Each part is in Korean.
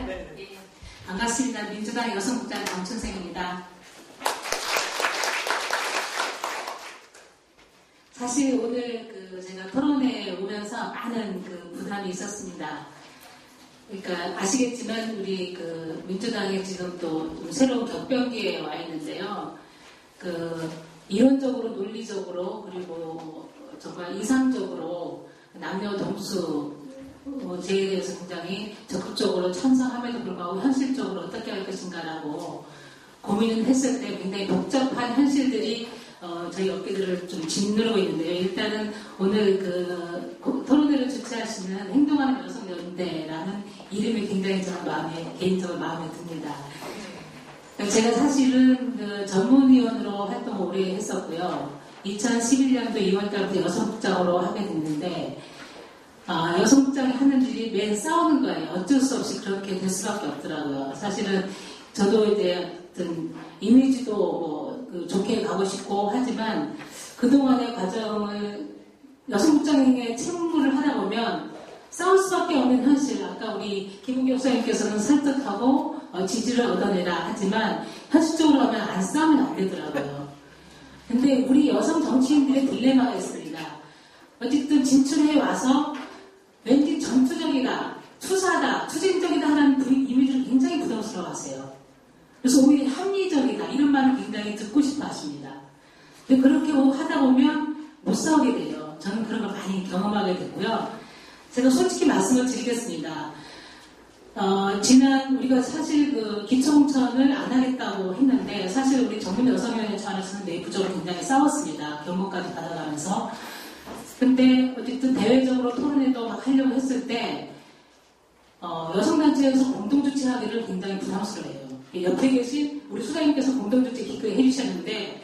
네. 반갑습니다. 민주당 여성국장 강춘생입니다. 사실 오늘 제가 토론회에 오면서 많은 부담이 있었습니다. 그러니까 아시겠지만 우리 민주당에 지금 또 새로운 격변기에 와 있는데요. 이론적으로 논리적으로 그리고 정말 이상적으로 남녀 동수 제에 대해서 굉장히 적극적으로 찬성함에도 불구하고 현실적으로 어떻게 할 것인가라고 고민을 했을 때 굉장히 복잡한 현실들이 저희 어깨들을 좀 짓누르고 있는데요. 일단은 오늘 토론회를 주최하시는 행동하는 여성연대라는 이름이 굉장히 개인적으로 마음에 듭니다. 제가 사실은 전문위원으로 활동을 오래 했었고요. 2011년도 2월달부터 여성국장으로 하게 됐는데 여성국장이 하는 일이 매일 싸우는 거예요. 어쩔 수 없이 그렇게 될 수밖에 없더라고요. 사실은 저도 이제 어떤 이미지도 좋게 가고 싶고 하지만 그동안의 과정을 여성국장에게 책무를 하다 보면 싸울 수밖에 없는 현실. 아까 우리 김은기 목사님께서는 설득하고 지지를 얻어내라 하지만 현실적으로 하면 안 싸우면 안 되더라고요. 근데 우리 여성 정치인들의 딜레마가 있습니다. 어쨌든 진출해 와서 왠지 전투적이다, 투사다, 투쟁적이다 하는 이미지를 굉장히 부담스러워하세요. 그래서 오히려 합리적이다 이런 말을 굉장히 듣고 싶어 하십니다. 근데 그렇게 하다 보면 못 싸우게 돼요. 저는 그런 걸 많이 경험하게 됐고요. 제가 솔직히 말씀을 드리겠습니다. 지난 우리가 사실 기초공천을 안 하겠다고 했는데 사실 우리 전문 여성위원회 차원에서는 내부적으로 굉장히 싸웠습니다. 경고까지 받아가면서. 근데 어쨌든 대외적으로 토론회도 막 하려고 했을 때 여성단체에서 공동주최하기를 굉장히 부담스러워해요. 옆에 계신 우리 수장님께서 공동주최 기꺼이 해주셨는데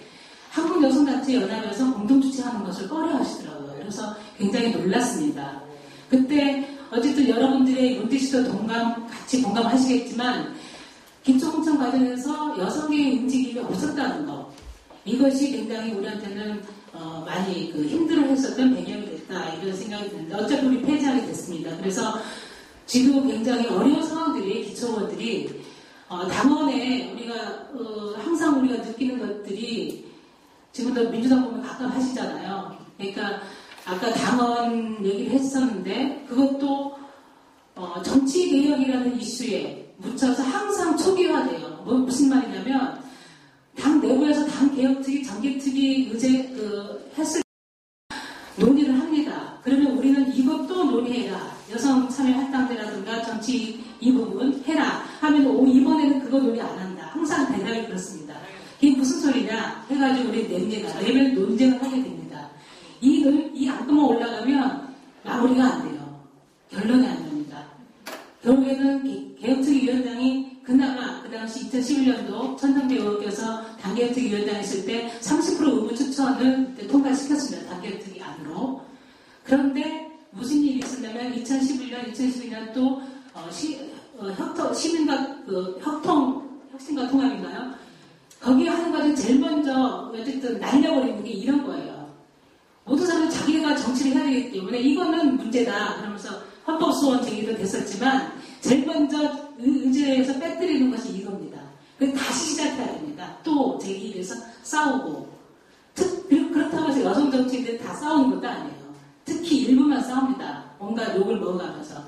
한국여성단체연합에서 공동주최하는 것을 꺼려하시더라고요. 그래서 굉장히 놀랐습니다. 그때 어쨌든 여러분들의 문제시도 같이 공감하시겠지만 기초공천 과정에서 여성의 움직임이 없었다는 것 이것이 굉장히 우리한테는 많이 힘들어했었던 배경이 됐다 이런 생각이 드는데 어차피 우리 폐지하게 됐습니다. 그래서 지금 굉장히 어려운 상황들이 기초원들이 당원에 우리가 항상 우리가 느끼는 것들이 지금도 민주당 보면 가끔 하시잖아요. 그러니까 아까 당원 얘기를 했었는데 그것도 정치개혁이라는 이슈에 묻혀서 항상 초기화돼요. 무슨 말이냐면 당 내부에서 당 개혁특위, 정개특위 의제 했을 때 논의를 합니다. 그러면 우리는 이것도 논의해라. 여성 참여 할당제라든가 정치 이 부분 해라 하면 이번에는 그거 논의 안 한다. 항상 대답이 그렇습니다. 이게 무슨 소리냐 해가지고 우리 냅니다. 내면 논쟁을 하게 됩니다. 이 안건만 올라가면 마무리가 안 돼요. 결론이 안 납니다. 결국에는 개혁특위위원장이 그나마 그 당시 2011년도 천상배 의원께서 당개혁특위위원장 했을 때 30% 의무 추천을 통과시켰습니다. 당개혁특위 안으로. 그런데 무슨 일이 있었냐면 2011년 또 시민과 혁신과 통합인가요? 거기에 하는 과정 제일 먼저 어쨌든 날려버리는 게 이런 거예요. 모든 사람은 자기가 정치를 해야 되기 때문에 이거는 문제다. 그러면서 헌법소원 제기도 됐었지만 제일 먼저 의제에서 빼뜨리는 것이 이겁니다. 그래서 다시 시작해야 됩니다. 또 제기해서 싸우고 그렇다고 해서 여성 정치인들이 다 싸우는 것도 아니에요. 특히 일부만 싸웁니다. 뭔가 욕을 먹어가면서.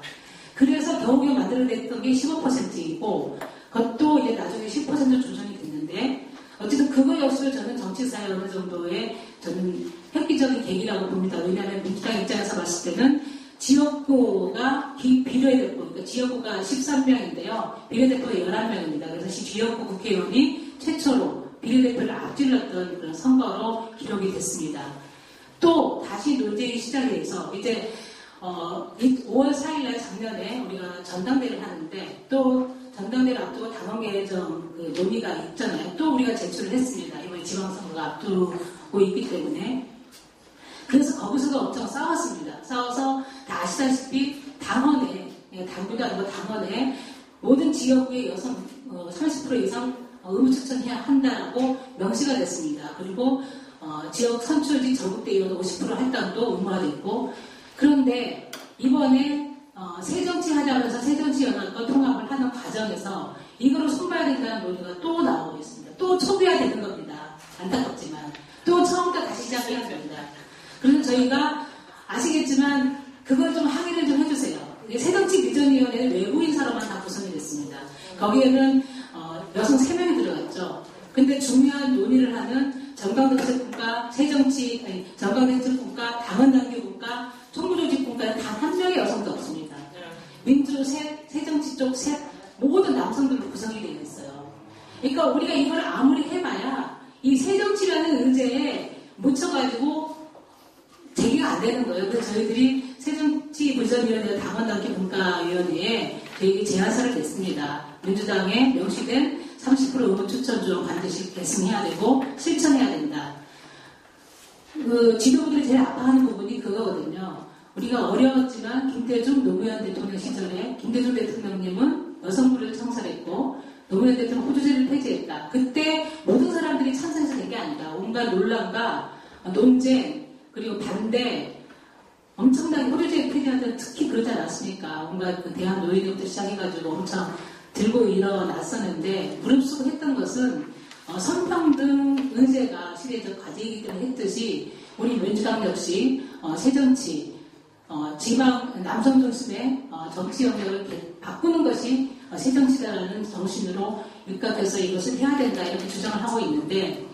그래서 겨우겨우 만들어냈던 게 15%이고 그것도 이제 나중에 10% 조정이 됐는데 어쨌든 그거 역시도 저는 정치사에 어느 정도의 저는 획기적인 계기라고 봅니다. 왜냐하면 민주당 입장에서 봤을 때는 지역구가 비례대표, 그러니까 지역구가 13명인데요. 비례대표가 11명입니다. 그래서 지역구 국회의원이 최초로 비례대표를 앞질렀던 그런 선거로 기록이 됐습니다. 또 다시 논쟁이 시작이 돼서 이제 5월 4일날 작년에 우리가 전당대회를 하는데 또 전당대회를 앞두고 당원개정 논의가 있잖아요. 또 우리가 제출을 했습니다. 이번에 지방선거가 앞두고 있기 때문에. 그래서 거기서도 엄청 싸웠습니다. 싸워서 다 아시다시피 당원에, 당구도 아니고 당원에 모든 지역구의 여성 30% 이상 의무 추천해야 한다고 명시가 됐습니다. 그리고 지역 선출직 전국대의원 50% 할당도 의무화 됐고 그런데 이번에 새정치 하자면서 새정치연합과 통합을 하는 과정 지방에서 이거를 손봐야 된다는 논의가 또 나오고 있습니다. 또 초기화되는 겁니다. 안타깝지만 또 처음부터 다시 시작해야 됩니다. 그래서 저희가 아시겠지만 그걸 좀 항의를 좀 해주세요. 새정치비전위원회는 외부 인사로만 다 구성이 됐습니다. 거기에는 여성 3명이 들어갔죠. 근데 중요한 논의를 하는 정당정책국가, 정당정책국가, 당헌당규국가, 총무조직국가는 단 한 명의 여성도 없습니다. 민주 셋, 새정치 쪽 셋, 모든 남성들로 구성이 되어 있어요. 그러니까 우리가 이걸 아무리 해봐야 이 새정치라는 의제에 묻혀가지고 제기가 안 되는 거예요. 그래서 저희들이 새정치비전위원회 당헌당규분과위원회에 저희 제안서를 냈습니다. 민주당에 명시된 30% 의원 추천 중 반드시 계승해야 되고 실천해야 된다. 그 지도부들이 제일 아파하는 부분이 그거거든요. 우리가 어려웠지만 김대중 노무현 대통령 시절에 김대중 대통령님은 여성부를 창설했고 노무현 대통령 호주제를 폐지했다. 그때 모든 사람들이 찬성해서 된 게 아니다. 온갖 논란과 논쟁 그리고 반대 엄청나게 호주제 폐지할 때는 특히 그러지 않았습니까? 온갖 그 대학 노예들부터 시작해가지고 엄청 들고 일어났었는데 무릅쓰고 했던 것은 성평등 의제가 시대적 과제이기 때문에 했듯이 우리 민주당 역시 새정치 지방 남성 중심의 정치 영역을 바꾸는 것이 새정치다라는 정신으로 입각해서 이것을 해야 된다 이렇게 주장을 하고 있는데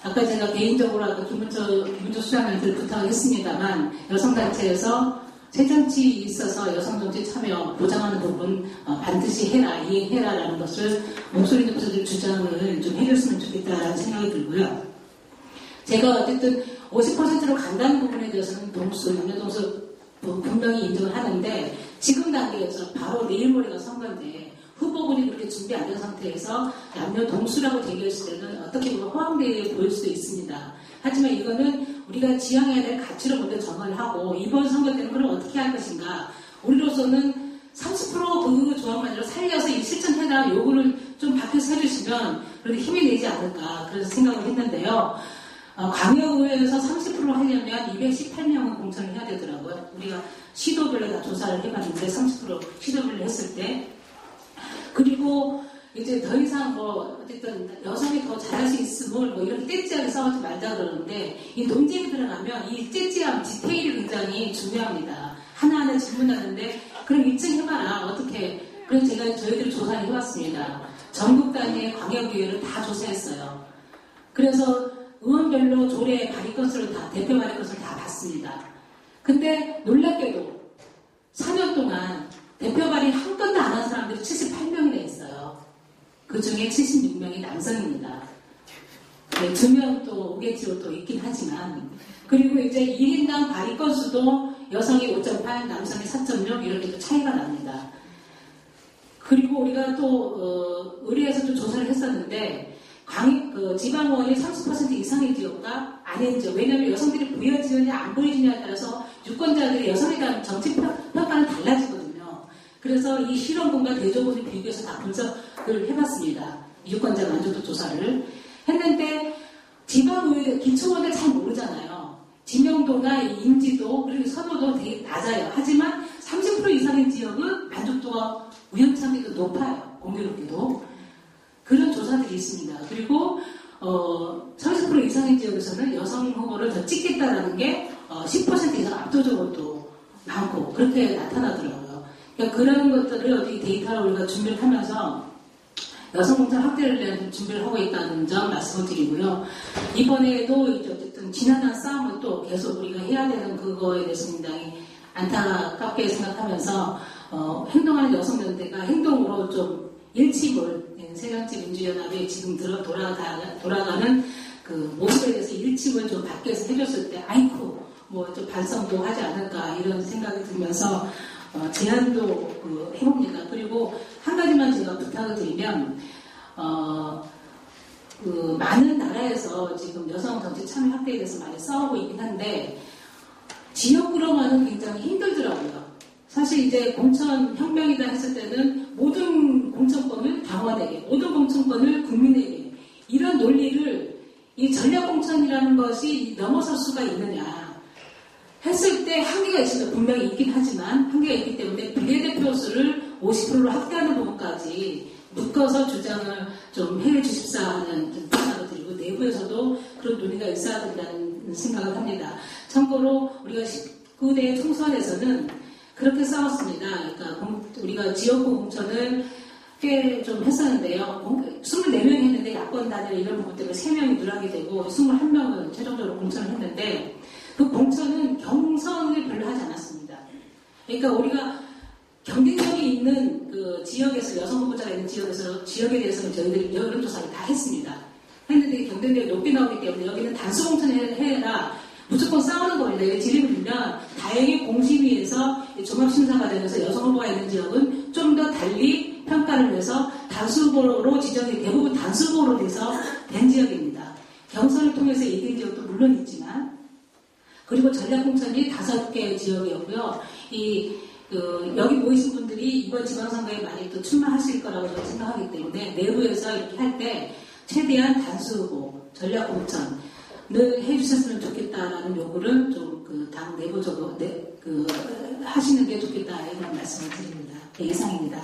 아까 제가 개인적으로 아까 김문조 수장님들 부탁을 했습니다만 여성단체에서 새정치에 있어서 여성정치 참여 보장하는 부분 반드시 해라, 이행해라라는 것을 목소리 높여서 주장을 좀 해줬으면 좋겠다라는 생각이 들고요. 제가 어쨌든 50%로 간다는 부분에 대해서는 남녀동수 분명히 인정을 하는데 지금 단계에서 바로 내일 모레가 선거인데 후보군이 그렇게 준비 안 된 상태에서 남녀 동수라고 대결했을 때는 어떻게 보면 호황되게 보일 수도 있습니다. 하지만 이거는 우리가 지향해야 될 가치로 먼저 정을 하고 이번 선거 때는 그럼 어떻게 할 것인가. 우리로서는 30% 그 조항만으로 살려서 이 실천해라 요구를 좀 밖에서 해주시면 그래도 힘이 되지 않을까 그래서 생각을 했는데요. 광역의회에서 30% 하려면 218명은 공천을 해야 되더라고요. 우리가 시도별로 다 조사를 해봤는데 30% 시도별로 했을 때 그리고 이제 더 이상 어쨌든 여성이 더 잘할 수 있음을 이렇게 떼찌하게 싸우지 말자 그러는데 이 논쟁이 들어가면 이 떼찌함, 디테일이 굉장히 중요합니다. 하나하나 질문하는데 그럼 입증해봐라 어떻게 그래서 저희들이 조사를 해봤습니다. 전국 단위의 광역의회를 다 조사했어요. 그래서 의원별로 조례 발의 건수를 대표 발의 건수를 다 봤습니다. 근데 놀랍게도 4년 동안 대표 발의 한 건도 안 한 사람들이 78명이나 있어요. 그 중에 76명이 남성입니다. 네, 2명 또 오게티로 또 있긴 하지만 그리고 이제 1인당 발의 건수도 여성이 5.8, 남성이 4.6 이렇게 또 차이가 납니다. 그리고 우리가 또 의뢰에서 또 조사를 했었는데 지방의원이 30% 이상의 지역과 아닌 지역 왜냐하면 여성들이 부여지느냐 안 부여지느냐에 따라서 유권자들이 여성에 대한 정치 평가는 달라지거든요. 그래서 이 실험군과 대조군을 비교해서 다 분석을 해봤습니다. 유권자 만족도 조사를 했는데 지방의회 기초원을 잘 모르잖아요. 지명도나 인지도 그리고 선호도 되게 낮아요. 하지만 30% 이상의 지역은 만족도가 우연찮게도 높아요. 공교롭게도. 그런 조사들이 있습니다. 그리고 30% 이상의 지역에서는 여성 후보를 더 찍겠다라는 게 10% 이상 압도적으로 또 많고 그렇게 나타나더라고요. 그러니까 그런 것들을 어떻게 데이터로 우리가 준비를 하면서 여성 공천 확대를 위한 준비를 하고 있다는 점 말씀을 드리고요. 이번에도 어쨌든 지난한 싸움을 또 계속 우리가 해야 되는 그거에 대해서 굉장히 안타깝게 생각하면서 행동하는 여성연대가 행동으로 좀 일침을 새정치민주연합에 지금 돌아가는 그 모습에 대해서 일침을 좀 밖에서 해줬을 때 아이쿠 좀 반성도 하지 않을까 이런 생각이 들면서 제안도 해봅니다. 그리고 한 가지만 제가 부탁을 드리면 많은 나라에서 지금 여성 정치 참여 확대에 대해서 많이 싸우고 있긴 한데 지역구로만은 굉장히 힘들더라고요. 사실 이제 공천혁명이다 했을 때는 모든 공천권을 당원에게, 모든 공천권을 국민에게 이런 논리를 이 전략공천이라는 것이 넘어설 수가 있느냐 했을 때 한계가 있습니다. 분명히 있긴 하지만 한계가 있기 때문에 비례대표 수를 50%로 확대하는 부분까지 후보자들이 묶어서 주장을 좀 해 주십사 하는 생각을 드리고 내부에서도 그런 논의가 있어야 된다는 생각을 합니다. 참고로 우리가 19대 총선에서는 그렇게 싸웠습니다. 그러니까 우리가 지역구 공천을 꽤 좀 했었는데요. 24명이 했는데 야권 단일 이런 부분 때문에 3명이 누락이 되고 21명은 최종적으로 공천을 했는데 그 공천은 경선을 별로 하지 않았습니다. 그러니까 우리가 경쟁력이 있는 그 지역에서 여성 후보자가 있는 지역에 대해서는 저희들이 여론조사를 다 했습니다. 했는데 경쟁력이 높게 나오기 때문에 여기는 단수 공천을 해라. 무조건 싸우는 겁니다. 지리면 다행히 공심위에서 종합심사가 되면서 여성 후보가 있는 지역은 좀 더 달리 평가를 해서 단수 후보로 지정이 대부분 단수 후보로 돼서 된 지역입니다. 경선을 통해서 이긴 지역도 물론 있지만 그리고 전략공천이 5개 지역이었고요. 여기 모이신 분들이 이번 지방선거에 많이 또 출마하실 거라고 저는 생각하기 때문에 내부에서 이렇게 할 때 최대한 단수 후보, 전략공천을 해주셨으면 좋겠다라는 요구를 좀 당 내부적으로 하시는 게 좋겠다 이런 말씀을 드립니다. 이상입니다.